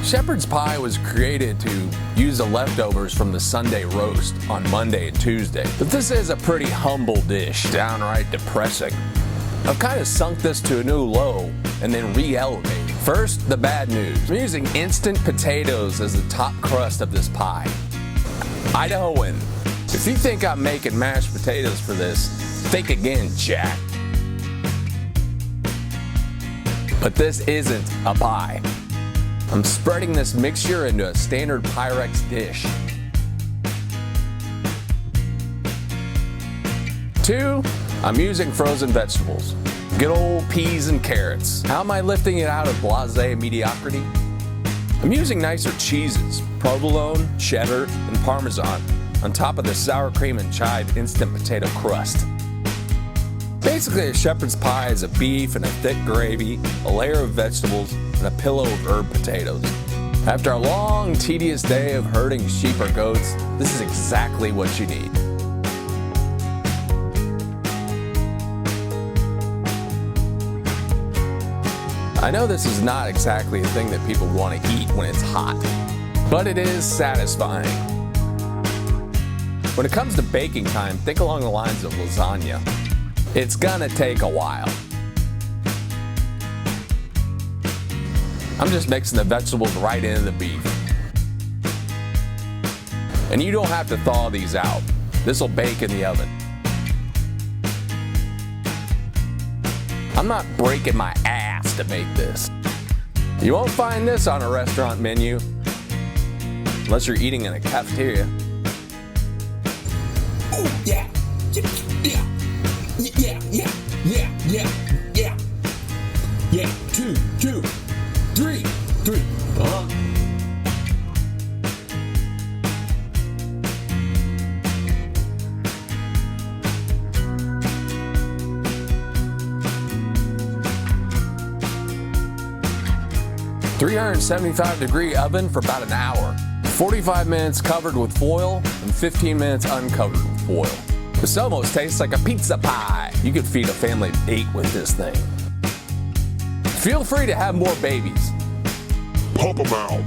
Shepherd's pie was created to use the leftovers from the Sunday roast on Monday and Tuesday. But this is a pretty humble dish, downright depressing. I've kind of sunk this to a new low and then re-elevated. First, the bad news. I'm using instant potatoes as the top crust of this pie. Idahoan, if you think I'm making mashed potatoes for this, think again, Jack. But this isn't a pie. I'm spreading this mixture into a standard Pyrex dish. 2, I'm using frozen vegetables. Good old peas and carrots. How am I lifting it out of blasé mediocrity? I'm using nicer cheeses, provolone, cheddar, and parmesan on top of the sour cream and chive instant potato crust. Basically, a shepherd's pie is a beef and a thick gravy, a layer of vegetables, and a pillow of herb potatoes. After a long, tedious day of herding sheep or goats, this is exactly what you need. I know this is not exactly a thing that people want to eat when it's hot, but it is satisfying. When it comes to baking time, think along the lines of lasagna. It's gonna take a while. I'm just mixing the vegetables right into the beef. And you don't have to thaw these out. This will bake in the oven. I'm not breaking my ass to make this. You won't find this on a restaurant menu unless you're eating in a cafeteria. Oh yeah, yeah, yeah, yeah, yeah, yeah, yeah, yeah. 2, 2, 3, 3. 375-degree oven for about an hour. 45 minutes covered with foil and 15 minutes uncovered with foil. This almost tastes like a pizza pie. You could feed a family of 8 with this thing. Feel free to have more babies. Pop them out.